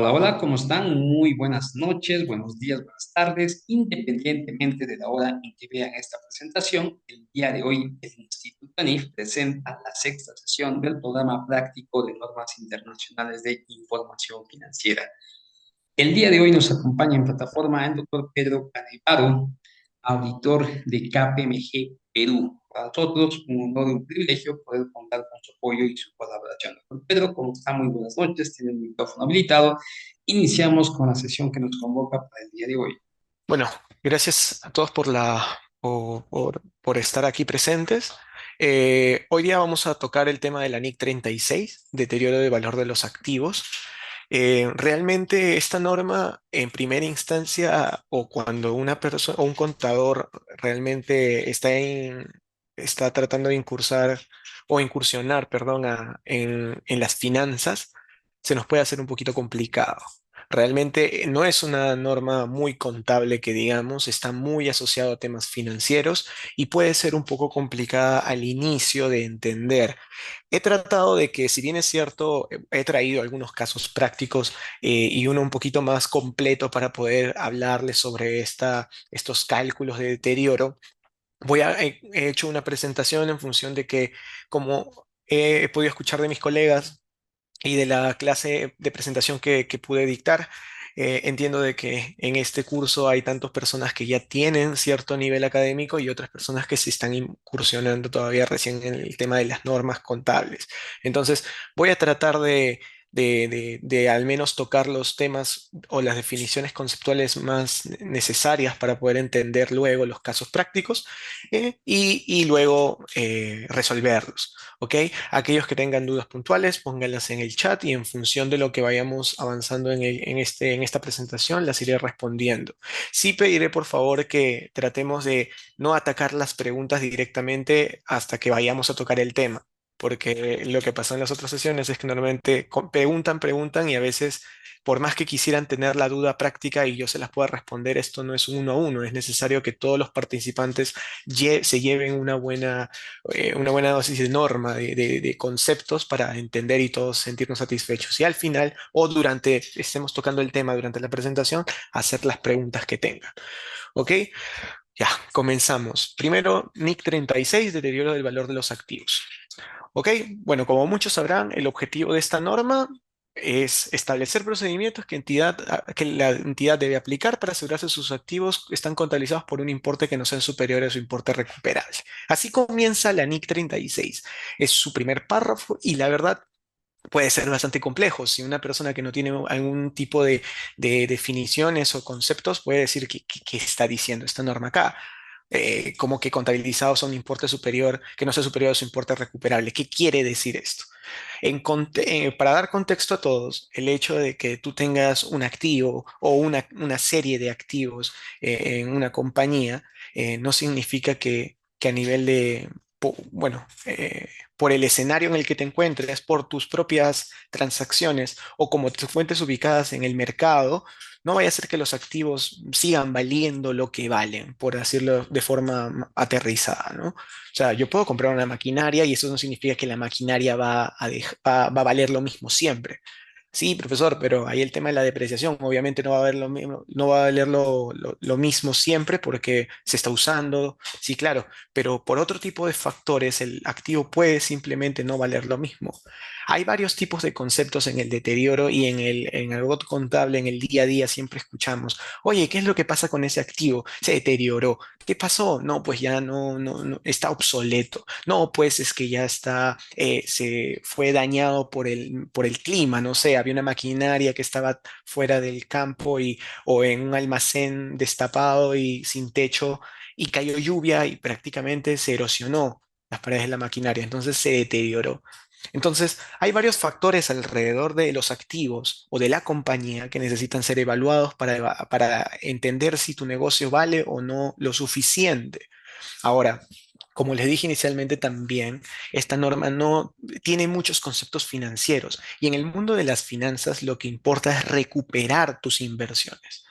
Hola, hola, ¿cómo están? Muy buenas noches, buenos días, buenas tardes. Independientemente de la hora en que vean esta presentación, el día de hoy el Instituto ANIF presenta la sexta sesión del programa práctico de normas internacionales de información financiera. El día de hoy nos acompaña en plataforma el doctor Pedro Canevaro, auditor de KPMG Perú. Para nosotros, un honor y un privilegio poder contar con su apoyo y su colaboración. Doctor Pedro, ¿cómo está? Muy buenas noches, tiene el micrófono habilitado. Iniciamos con la sesión que nos convoca para el día de hoy. Bueno, gracias a todos por estar aquí presentes. Hoy día vamos a tocar el tema de la NIC 36, deterioro del valor de los activos. Realmente esta norma, en primera instancia, o cuando una persona o un contador realmente está tratando de incursionar, perdón, en las finanzas, se nos puede hacer un poquito complicado. Realmente no es una norma muy contable que digamos, está muy asociado a temas financieros y puede ser un poco complicada al inicio de entender. He tratado de que, si bien es cierto, he traído algunos casos prácticos y uno un poquito más completo para poder hablarles sobre estos cálculos de deterioro. He hecho una presentación en función de que, como he podido escuchar de mis colegas, y de la clase de presentación que pude dictar. Entiendo de que en este curso hay tantas personas que ya tienen cierto nivel académico y otras personas que se están incursionando todavía recién en el tema de las normas contables. Entonces, voy a tratar de al menos tocar los temas o las definiciones conceptuales más necesarias para poder entender luego los casos prácticos y luego resolverlos. ¿Ok? Aquellos que tengan dudas puntuales, pónganlas en el chat y en función de lo que vayamos avanzando en esta presentación, las iré respondiendo. Sí pediré por favor que tratemos de no atacar las preguntas directamente hasta que vayamos a tocar el tema, porque lo que pasó en las otras sesiones es que normalmente preguntan y a veces, por más que quisieran tener la duda práctica y yo se las pueda responder, esto no es un uno a uno, es necesario que todos los participantes se lleven una buena dosis de norma, de conceptos para entender y todos sentirnos satisfechos. Y al final, o durante, estemos tocando el tema durante la presentación, hacer las preguntas que tengan. ¿Ok? Ya, comenzamos. Primero, NIC 36, deterioro del valor de los activos. ¿Ok? Bueno, como muchos sabrán, el objetivo de esta norma es establecer procedimientos que la entidad debe aplicar para asegurarse que sus activos están contabilizados por un importe que no sea superior a su importe recuperable. Así comienza la NIC 36. Es su primer párrafo y la verdad puede ser bastante complejo. Si una persona que no tiene algún tipo de definiciones o conceptos puede decir qué está diciendo esta norma acá. Como que contabilizados a un importe superior, que no sea superior a su importe recuperable. ¿Qué quiere decir esto? Para dar contexto a todos, el hecho de que tú tengas un activo o una serie de activos en una compañía no significa que a nivel bueno, por el escenario en el que te encuentres, por tus propias transacciones o como te fuentes ubicadas en el mercado, no vaya a ser que los activos sigan valiendo lo que valen, por decirlo de forma aterrizada, ¿no? O sea, yo puedo comprar una maquinaria y eso no significa que la maquinaria va a valer lo mismo siempre. Sí, profesor, pero ahí el tema de la depreciación, obviamente no va a haber lo mismo, no va a valer lo mismo siempre porque se está usando, sí, claro, pero por otro tipo de factores el activo puede simplemente no valer lo mismo. Hay varios tipos de conceptos en el deterioro y en el argot contable, en el día a día siempre escuchamos, oye, ¿qué es lo que pasa con ese activo? Se deterioró. ¿Qué pasó? No, pues ya no, está obsoleto. No, pues es que ya se fue dañado por el clima, no sé, había una maquinaria que estaba fuera del campo o en un almacén destapado y sin techo y cayó lluvia y prácticamente se erosionó las paredes de la maquinaria, entonces se deterioró. Entonces, hay varios factores alrededor de los activos o de la compañía que necesitan ser evaluados para entender si tu negocio vale o no lo suficiente. Ahora, como les dije inicialmente también, esta norma no tiene muchos conceptos financieros y en el mundo de las finanzas lo que importa es recuperar tus inversiones.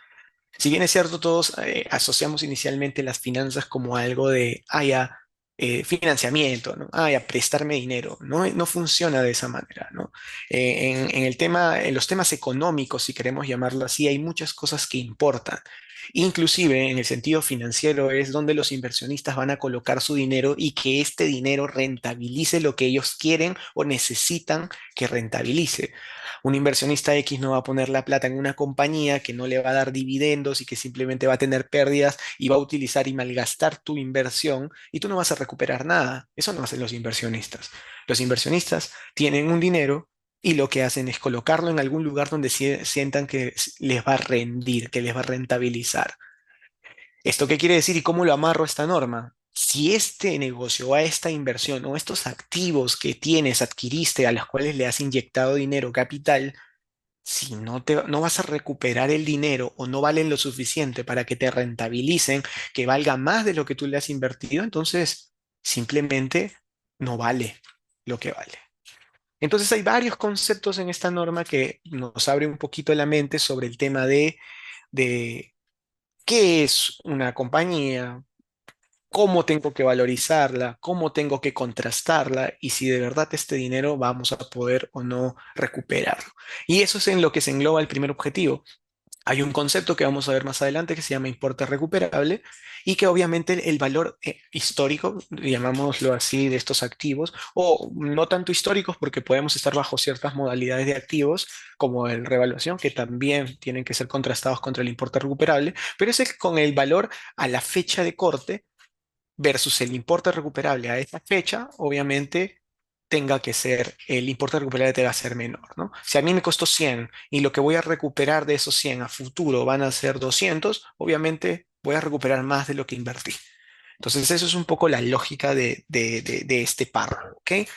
Si bien es cierto, todos asociamos inicialmente las finanzas como algo de, ah, ya, financiamiento, ¿no? Ah, ya, prestarme dinero. No, no funciona de esa manera, ¿no? En el tema, en los temas económicos, si queremos llamarlo así, hay muchas cosas que importan. Inclusive en el sentido financiero es donde los inversionistas van a colocar su dinero y que este dinero rentabilice lo que ellos quieren o necesitan que rentabilice. Un inversionista X no va a poner la plata en una compañía que no le va a dar dividendos y que simplemente va a tener pérdidas y va a utilizar y malgastar tu inversión y tú no vas a recuperar nada. Eso no hacen los inversionistas. Los inversionistas tienen un dinero y lo que hacen es colocarlo en algún lugar donde sientan que les va a rendir, que les va a rentabilizar. ¿Esto qué quiere decir y cómo lo amarro a esta norma? Si este negocio o a esta inversión o estos activos que tienes, adquiriste, a los cuales le has inyectado dinero, capital, si no vas a recuperar el dinero o no valen lo suficiente para que te rentabilicen, que valga más de lo que tú le has invertido, entonces simplemente no vale lo que vale. Entonces hay varios conceptos en esta norma que nos abre un poquito la mente sobre el tema de qué es una compañía, cómo tengo que valorizarla, cómo tengo que contrastarla y si de verdad este dinero vamos a poder o no recuperarlo. Y eso es en lo que se engloba el primer objetivo. Hay un concepto que vamos a ver más adelante que se llama importe recuperable y que obviamente el valor histórico, llamámoslo así, de estos activos, o no tanto históricos porque podemos estar bajo ciertas modalidades de activos como el revaluación, que también tienen que ser contrastados contra el importe recuperable, pero es con el valor a la fecha de corte versus el importe recuperable a esa fecha, obviamente tenga que ser, el importe recuperable tenga que ser menor, ¿no? Si a mí me costó 100 y lo que voy a recuperar de esos 100 a futuro van a ser 200, obviamente voy a recuperar más de lo que invertí. Entonces, eso es un poco la lógica de este párrafo, ¿ok?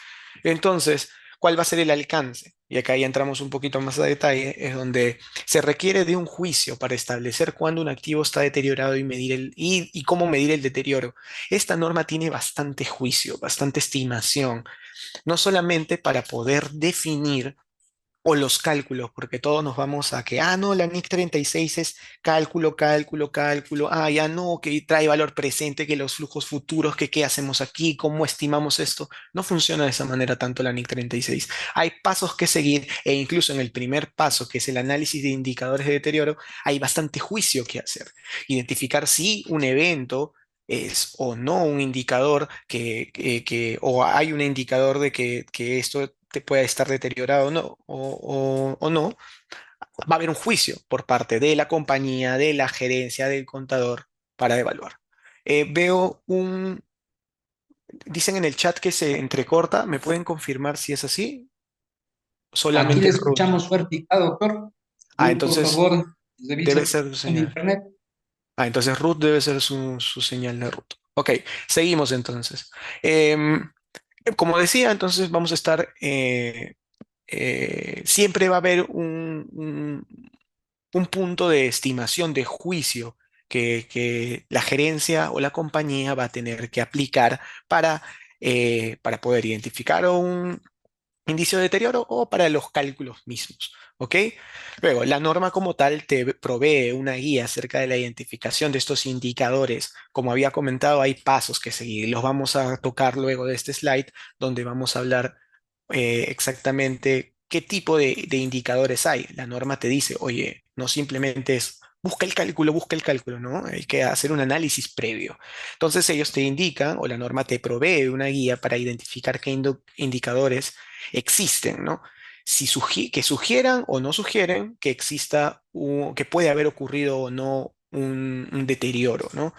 Entonces, ¿cuál va a ser el alcance? Y acá ya entramos un poquito más a detalle, es donde se requiere de un juicio para establecer cuándo un activo está deteriorado y medir y cómo medir el deterioro. Esta norma tiene bastante juicio, bastante estimación, no solamente para poder definir o los cálculos, porque todos nos vamos a que, no, la NIC 36 es cálculo, cálculo, cálculo, ya no, que trae valor presente, que los flujos futuros, que qué hacemos aquí, cómo estimamos esto. No funciona de esa manera tanto la NIC 36. Hay pasos que seguir e incluso en el primer paso, que es el análisis de indicadores de deterioro, hay bastante juicio que hacer. Identificar si un evento es o no un indicador o hay un indicador de que esto te puede estar deteriorado o no, o no, va a haber un juicio por parte de la compañía, de la gerencia, del contador para evaluar. Veo dicen en el chat que se entrecorta, ¿me pueden confirmar si es así? Aquí le Solamente Ruth. escuchamos fuerte y claro, doctor. Ruth, por Entonces favor, revise debe su ser su conexión de señal. internet. Entonces Ruth debe ser su señal de Ruth. Ok, seguimos entonces. Em, Como decía, entonces vamos a estar, siempre va a haber un punto de estimación, de juicio que la gerencia o la compañía va a tener que aplicar para poder identificar un indicio de deterioro o para los cálculos mismos. ¿Ok? Luego, la norma como tal te provee una guía acerca de la identificación de estos indicadores. Como había comentado, hay pasos que seguir. Los vamos a tocar luego de este slide, donde vamos a hablar exactamente qué tipo de indicadores hay. La norma te dice, oye, no simplemente es busca el cálculo, ¿no? Hay que hacer un análisis previo. Entonces ellos te indican o la norma te provee una guía para identificar qué indicadores existen, ¿no? Que sugieran o no sugieren que exista, que puede haber ocurrido o no un deterioro, ¿no?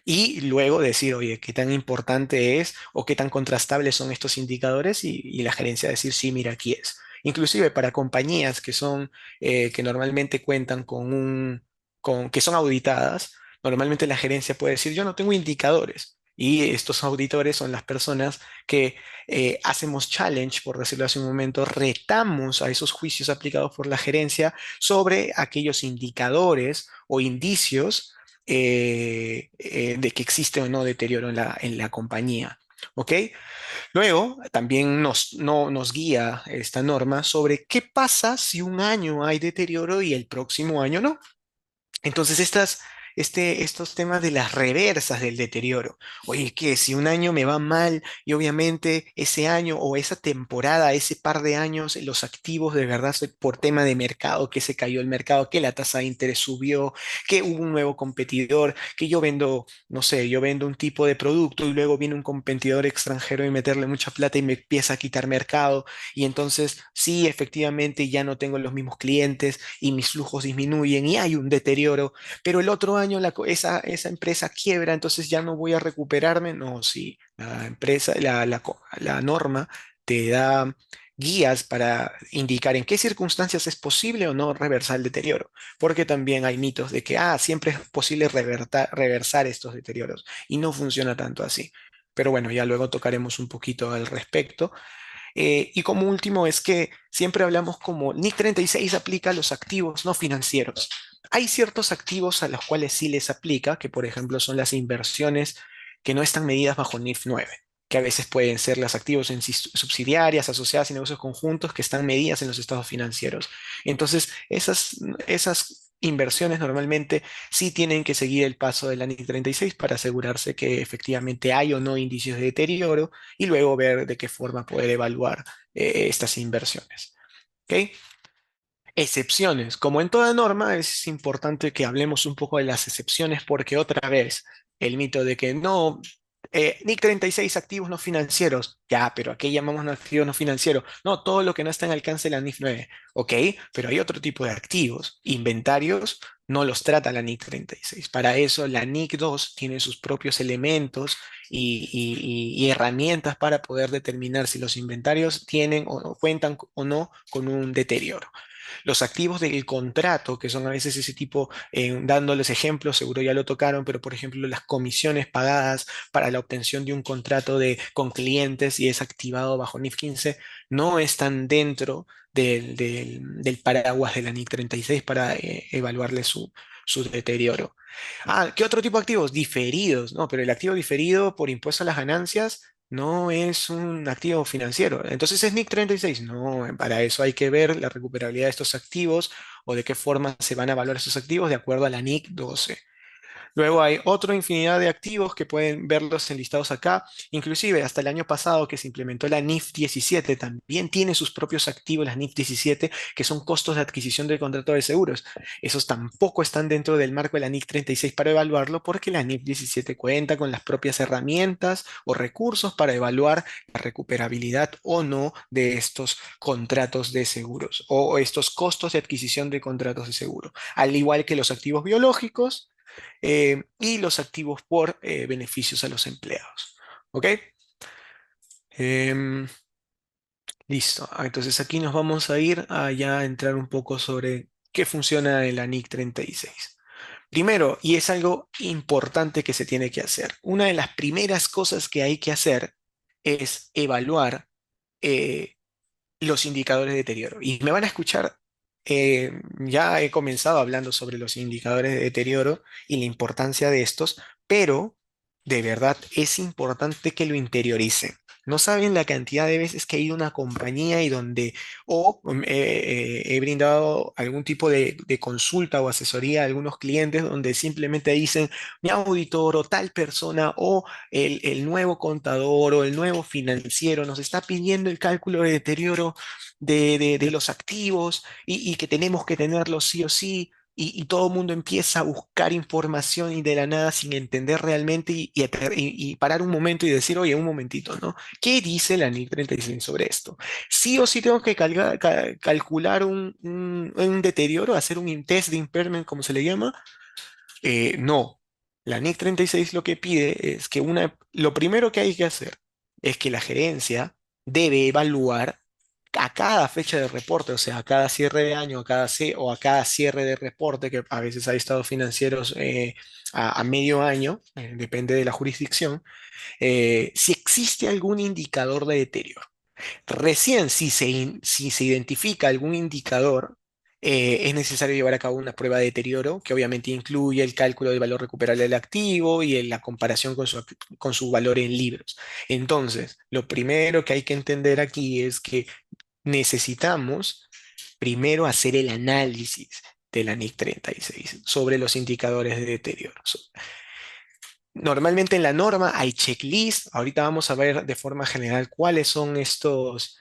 Y luego decir, oye, qué tan importante es o qué tan contrastables son estos indicadores y la gerencia decir, sí, mira, aquí es. Inclusive para compañías que normalmente cuentan que son auditadas, normalmente la gerencia puede decir, yo no tengo indicadores. Y estos auditores son las personas que hacemos challenge, por decirlo hace un momento, retamos a esos juicios aplicados por la gerencia sobre aquellos indicadores o indicios de que existe o no deterioro en la compañía. ¿Ok? Luego, también nos guía esta norma sobre qué pasa si un año hay deterioro y el próximo año no. Entonces, estos temas de las reversas del deterioro. Oye, que si un año me va mal y obviamente ese año o esa temporada, ese par de años, los activos de verdad por tema de mercado, que se cayó el mercado, que la tasa de interés subió, que hubo un nuevo competidor, que yo vendo, no sé, yo vendo un tipo de producto y luego viene un competidor extranjero y meterle mucha plata y me empieza a quitar mercado y entonces sí, efectivamente ya no tengo los mismos clientes y mis flujos disminuyen y hay un deterioro, pero el otro año esa empresa quiebra, entonces ya no voy a recuperarme. No, sí, la empresa, la norma te da guías para indicar en qué circunstancias es posible o no reversar el deterioro, porque también hay mitos de que siempre es posible reversar estos deterioros y no funciona tanto así. Pero bueno, ya luego tocaremos un poquito al respecto. Y como último es que siempre hablamos como NIC 36 aplica a los activos no financieros. Hay ciertos activos a los cuales sí les aplica, que por ejemplo son las inversiones que no están medidas bajo NIF 9, que a veces pueden ser los activos en subsidiarias, asociadas y negocios conjuntos que están medidas en los estados financieros. Entonces, esas inversiones normalmente sí tienen que seguir el paso de la NIC 36 para asegurarse que efectivamente hay o no indicios de deterioro y luego ver de qué forma poder evaluar estas inversiones. ¿Ok? Excepciones. Como en toda norma, es importante que hablemos un poco de las excepciones porque otra vez el mito de que no, NIC 36 activos no financieros, ya, pero ¿a qué llamamos no activos no financieros? No, todo lo que no está en alcance de la NIF 9, ok, pero hay otro tipo de activos, inventarios, no los trata la NIC 36. Para eso la NIC 2 tiene sus propios elementos y herramientas para poder determinar si los inventarios tienen o cuentan o no con un deterioro. Los activos del contrato, que son a veces ese tipo, dándoles ejemplos, seguro ya lo tocaron, pero por ejemplo las comisiones pagadas para la obtención de un contrato con clientes y es activado bajo NIF 15, no están dentro del paraguas de la NIC 36 para evaluarle su deterioro. ¿Qué otro tipo de activos? Diferidos, ¿no? Pero el activo diferido por impuesto a las ganancias no es un activo financiero. Entonces es NIC 36. No, para eso hay que ver la recuperabilidad de estos activos o de qué forma se van a evaluar esos activos de acuerdo a la NIC 12. Luego hay otra infinidad de activos que pueden verlos enlistados acá. Inclusive hasta el año pasado que se implementó la NIF 17, también tiene sus propios activos, las NIF 17, que son costos de adquisición del contrato de seguros. Esos tampoco están dentro del marco de la NIF 36 para evaluarlo porque la NIF 17 cuenta con las propias herramientas o recursos para evaluar la recuperabilidad o no de estos contratos de seguros o estos costos de adquisición de contratos de seguro. Al igual que los activos biológicos, y los activos por beneficios a los empleados. ¿Ok? Em, listo. Entonces aquí nos vamos a ir a ya entrar un poco sobre qué funciona en la NIC 36. Primero, y es algo importante que se tiene que hacer, una de las primeras cosas que hay que hacer es evaluar eh, los indicadores de deterioro. Y me van a escuchar, ya he comenzado hablando sobre los indicadores de deterioro y la importancia de estos, pero de verdad es importante que lo interioricen. No saben la cantidad de veces que he ido a una compañía y donde he brindado algún tipo de consulta o asesoría a algunos clientes donde simplemente dicen mi auditor o tal persona o el nuevo contador o el nuevo financiero nos está pidiendo el cálculo de deterioro de los activos y que tenemos que tenerlos sí o sí. Y todo el mundo empieza a buscar información y de la nada sin entender realmente y parar un momento y decir, oye, un momentito, ¿no? ¿Qué dice la NIC 36 sobre esto? Sí o sí tengo que calcular un deterioro, hacer un test de impairment, como se le llama. No, la NIC 36 lo que pide es que lo primero que hay que hacer es que la gerencia debe evaluar a cada fecha de reporte, o sea, a cada cierre de año, o a cada cierre de reporte, que a veces hay estados financieros a medio año, depende de la jurisdicción, si existe algún indicador de deterioro. Recién, si se identifica algún indicador, es necesario llevar a cabo una prueba de deterioro que obviamente incluye el cálculo del valor recuperable del activo y la comparación con su valor en libros. Entonces, lo primero que hay que entender aquí es que necesitamos primero hacer el análisis. de la NIC 36 sobre los indicadores de deterioro. Normalmente en la norma hay checklist. Ahorita vamos a ver de forma general cuáles son estos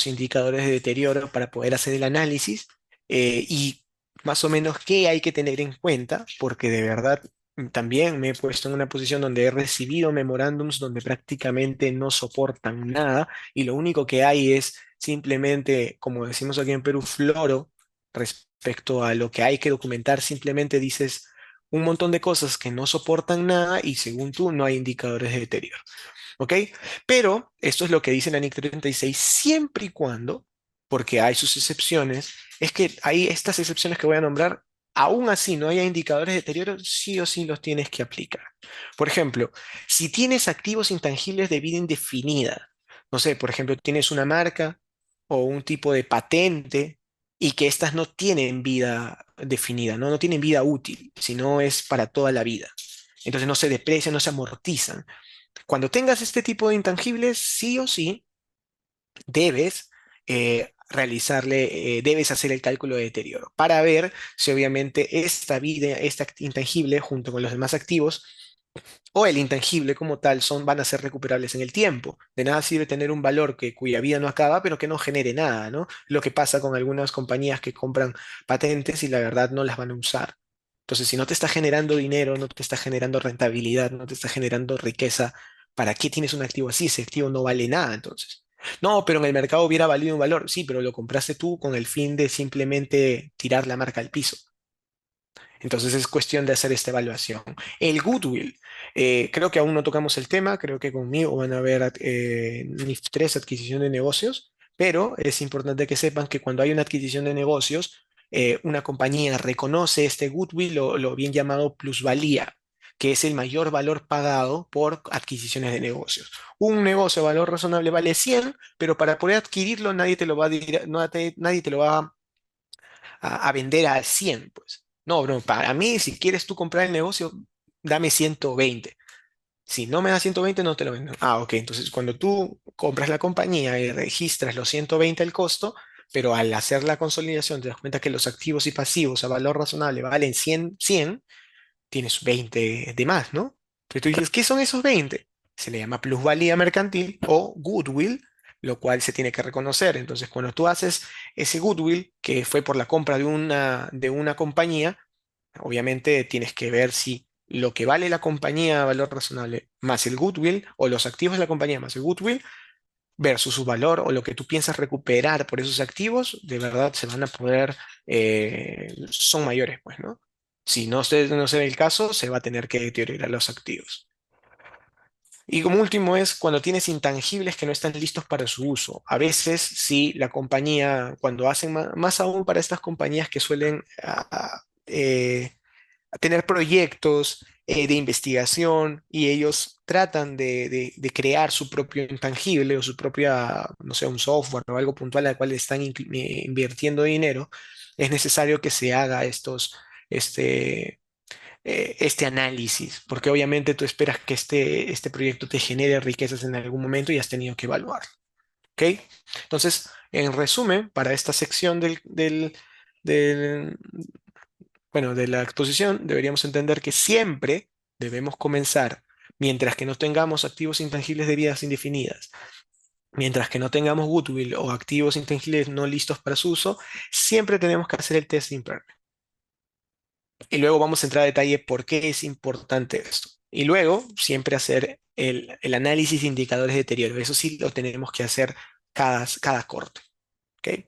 indicadores de deterioro para poder hacer el análisis y más o menos qué hay que tener en cuenta, porque de verdad también me he puesto en una posición donde he recibido memorándums donde prácticamente no soportan nada y lo único que hay es simplemente, como decimos aquí en Perú, floro respecto a lo que hay que documentar. Simplemente dices un montón de cosas que no soportan nada y según tú no hay indicadores de deterioro. ¿Ok? Pero esto es lo que dice la NIC 36 siempre y cuando, porque hay sus excepciones, es que hay estas excepciones que voy a nombrar, aún así no haya indicadores de deterioro, sí o sí los tienes que aplicar. Por ejemplo, si tienes activos intangibles de vida indefinida, no sé, por ejemplo, tienes una marca o un tipo de patente y que estas no tienen vida definida, ¿no? No tienen vida útil, sino es para toda la vida. Entonces no se deprecian, no se amortizan. Cuando tengas este tipo de intangibles, sí o sí debes debes hacer el cálculo de deterioro para ver si obviamente esta vida, esta intangible junto con los demás activos o el intangible como tal van a ser recuperables en el tiempo. De nada sirve tener un valor cuya vida no acaba, pero que no genere nada, ¿no? Lo que pasa con algunas compañías que compran patentes y la verdad no las van a usar. Entonces, si no te está generando dinero, no te está generando rentabilidad, no te está generando riqueza, ¿para qué tienes un activo así? Ese activo no vale nada, entonces. No, pero en el mercado hubiera valido un valor. Sí, pero lo compraste tú con el fin de simplemente tirar la marca al piso. Entonces es cuestión de hacer esta evaluación. El goodwill, creo que aún no tocamos el tema, creo que conmigo van a ver NIF 3, adquisición de negocios, pero es importante que sepan que cuando hay una adquisición de negocios, una compañía reconoce este goodwill, lo bien llamado plusvalía, que es el mayor valor pagado por adquisiciones de negocios. Un negocio de valor razonable vale 100, pero para poder adquirirlo nadie te lo va a, nadie te lo va a vender a 100 pues. No, bro, para mí, si quieres tú comprar el negocio, dame 120. Si no me das 120 no te lo vendo. Ah, ok. Entonces, cuando tú compras la compañía y registras los 120 el costo, pero al hacer la consolidación te das cuenta que los activos y pasivos a valor razonable valen 100, tienes 20 de más, ¿no? Pero tú dices, ¿qué son esos 20? Se le llama plusvalía mercantil o goodwill, lo cual se tiene que reconocer. Entonces, cuando tú haces ese goodwill, que fue por la compra de una compañía, obviamente tienes que ver si lo que vale la compañía a valor razonable más el goodwill o los activos de la compañía más el goodwill versus su valor o lo que tú piensas recuperar por esos activos, de verdad se van a poder, son mayores, pues, ¿no? Si no se ve el caso, se va a tener que deteriorar los activos. Y como último es cuando tienes intangibles que no están listos para su uso. A veces, si la compañía, cuando hacen más, aún para estas compañías que suelen a tener proyectos de investigación y ellos tratan de crear su propio intangible o su propia, no sé, un software o algo puntual al cual están invirtiendo dinero, es necesario que se haga este, este análisis, porque obviamente tú esperas que este proyecto te genere riquezas en algún momento y has tenido que evaluar. ¿Ok? Entonces, en resumen, para esta sección del, bueno, de la exposición, deberíamos entender que siempre debemos comenzar, mientras que no tengamos activos intangibles de vidas indefinidas, mientras que no tengamos goodwill o activos intangibles no listos para su uso, siempre tenemos que hacer el test de impairment. Y luego vamos a entrar a detalle por qué es importante esto. Y luego siempre hacer el análisis de indicadores de deterioro. Eso sí lo tenemos que hacer cada corte. ¿Ok?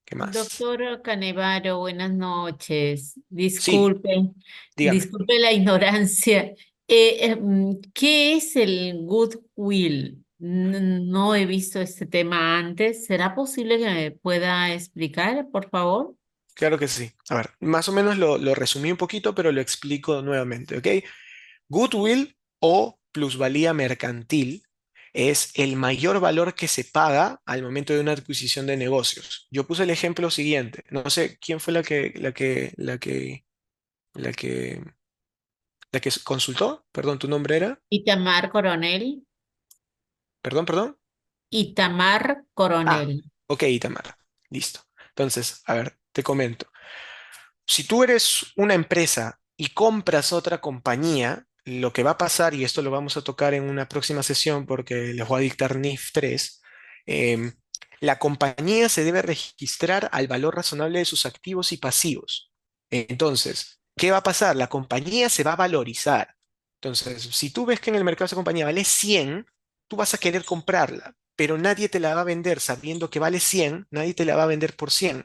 ¿Qué más? Doctor Canevaro, buenas noches. Sí, dígame. Disculpe la ignorancia. ¿Qué es el goodwill? No he visto este tema antes. ¿Será posible que me pueda explicar, por favor? Claro que sí. A ver, más o menos lo resumí un poquito, pero lo explico nuevamente, ¿ok? Goodwill o plusvalía mercantil es el mayor valor que se paga al momento de una adquisición de negocios. Yo puse el ejemplo siguiente. No sé quién fue la que consultó. Perdón, ¿tu nombre era? Itamar Coronel. Perdón, perdón. Itamar Ah, Coronel. ok, Itamar. Listo. Entonces, a ver, te comento. si tú eres una empresa y compras otra compañía, lo que va a pasar, y esto lo vamos a tocar en una próxima sesión porque les voy a dictar NIF 3, em, la compañía se debe registrar al valor razonable de sus activos y pasivos. Entonces, ¿qué va a pasar? La compañía se va a valorizar. Entonces, si tú ves que en el mercado esa compañía vale 100, tú vas a querer comprarla, pero nadie te la va a vender sabiendo que vale 100, nadie te la va a vender por 100.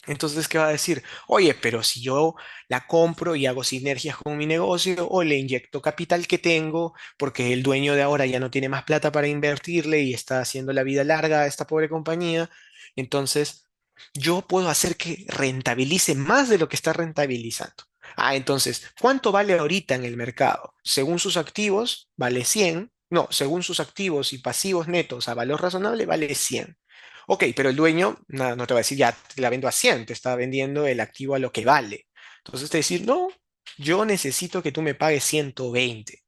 Entonces, ¿qué va a decir? Oye, pero si yo la compro y hago sinergias con mi negocio o le inyecto capital que tengo porque el dueño de ahora ya no tiene más plata para invertirle y está haciendo la vida larga a esta pobre compañía, entonces yo puedo hacer que rentabilice más de lo que está rentabilizando. Entonces, ¿cuánto vale ahorita en el mercado? Según sus activos, vale 100. No, según sus activos y pasivos netos a valor razonable, vale 100. Ok, pero el dueño no te va a decir, ya te la vendo a 100, te está vendiendo el activo a lo que vale. Entonces te va a decir, no, yo necesito que tú me pagues 120.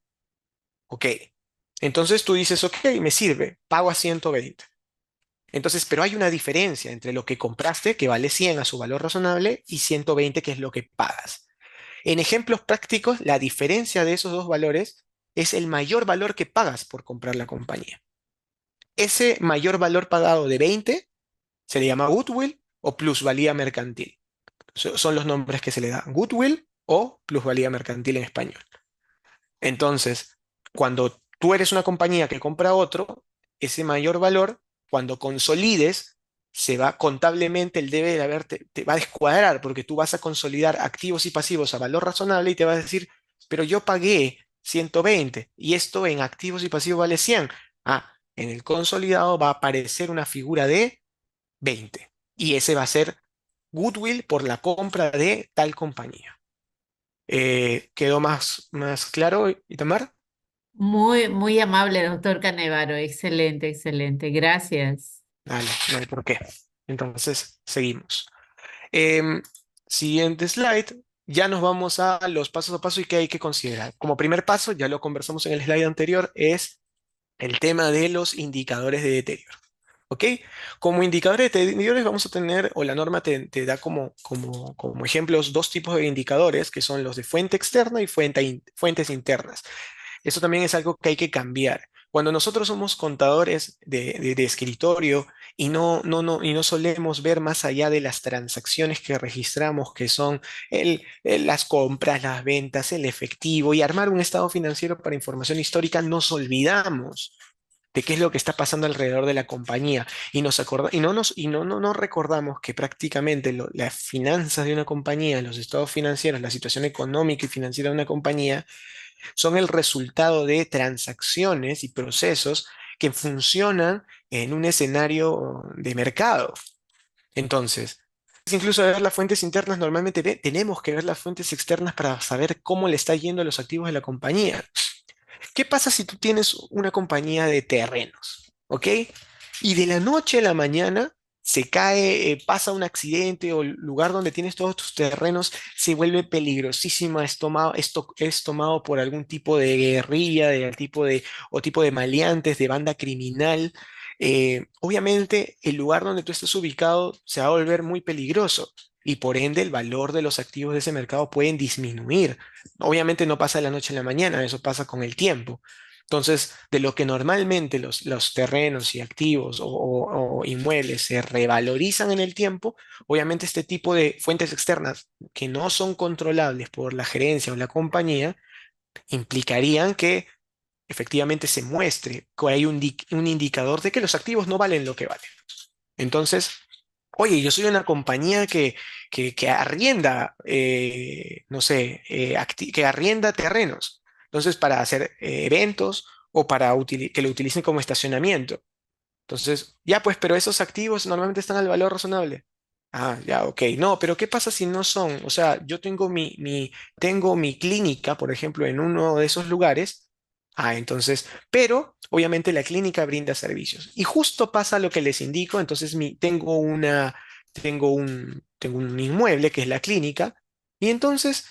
Ok, entonces tú dices, ok, me sirve, pago a 120. Entonces, pero hay una diferencia entre lo que compraste, que vale 100 a su valor razonable, y 120, que es lo que pagas. En ejemplos prácticos, la diferencia de esos dos valores es el mayor valor que pagas por comprar la compañía. Ese mayor valor pagado de 20 se le llama goodwill o plusvalía mercantil. Son los nombres que se le da, goodwill o plusvalía mercantil en español. Entonces, cuando tú eres una compañía que compra otro, ese mayor valor, cuando consolides, se va contablemente el debe de haber, te va a descuadrar porque tú vas a consolidar activos y pasivos a valor razonable y te vas a decir, pero yo pagué 120 y esto en activos y pasivos vale 100. En el consolidado va a aparecer una figura de 20 y ese va a ser goodwill por la compra de tal compañía. ¿Quedó más claro, Itamar? Muy, muy amable, doctor Canevaro. Excelente, excelente. Gracias. Dale, no hay por qué. Entonces, seguimos. Em, Siguiente slide. Ya nos vamos a los pasos a paso y qué hay que considerar. Como primer paso, ya lo conversamos en el slide anterior, es el tema de los indicadores de deterioro. ¿Ok? Como indicadores de deterioro vamos a tener, o la norma te da como ejemplos dos tipos de indicadores, que son los de fuente externa y fuentes internas. Eso también es algo que hay que cambiar. Cuando nosotros somos contadores de escritorio y no solemos ver más allá de las transacciones que registramos, que son las compras, las ventas, el efectivo y armar un estado financiero para información histórica, nos olvidamos de qué es lo que está pasando alrededor de la compañía y no recordamos que prácticamente las finanzas de una compañía, los estados financieros, la situación económica y financiera de una compañía son el resultado de transacciones y procesos que funcionan en un escenario de mercado. Entonces, incluso ver las fuentes internas, normalmente tenemos que ver las fuentes externas para saber cómo le está yendo a los activos de la compañía. ¿Qué pasa si tú tienes una compañía de terrenos? ¿Ok? Y de la noche a la mañana se cae, pasa un accidente o el lugar donde tienes todos tus terrenos se vuelve peligrosísimo, es tomado por algún tipo de guerrilla, o tipo de maleantes, de banda criminal. Obviamente el lugar donde tú estás ubicado se va a volver muy peligroso y por ende el valor de los activos de ese mercado pueden disminuir. Obviamente no pasa de la noche a la mañana, eso pasa con el tiempo. Entonces, de lo que normalmente los terrenos y activos o inmuebles se revalorizan en el tiempo, obviamente este tipo de fuentes externas que no son controlables por la gerencia o la compañía, implicarían que efectivamente se muestre que hay un indicador de que los activos no valen lo que valen. Entonces, oye, yo soy una compañía que arrienda, no sé, que arrienda terrenos. Entonces, para hacer eventos o para que lo utilicen como estacionamiento. Entonces, ya pues, pero esos activos normalmente están al valor razonable. Ya, ok. No, pero ¿qué pasa si no son? O sea, yo tengo mi clínica, por ejemplo, en uno de esos lugares. Entonces, pero obviamente la clínica brinda servicios. Y justo pasa lo que les indico, entonces tengo un inmueble que es la clínica, y entonces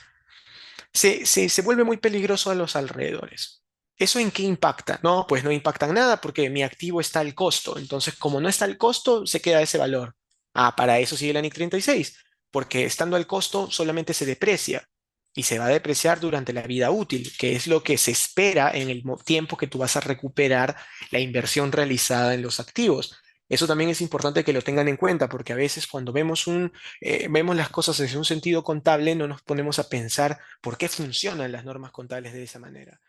se vuelve muy peligroso a los alrededores. ¿Eso en qué impacta? No, pues no impacta en nada porque mi activo está al costo. Entonces, como no está al costo, se queda ese valor. Para eso sigue la NIC 36. porque estando al costo solamente se deprecia y se va a depreciar durante la vida útil, que es lo que se espera en el tiempo que tú vas a recuperar la inversión realizada en los activos. Eso también es importante que lo tengan en cuenta, porque a veces cuando vemos las cosas desde un sentido contable, no nos ponemos a pensar por qué funcionan las normas contables de esa manera.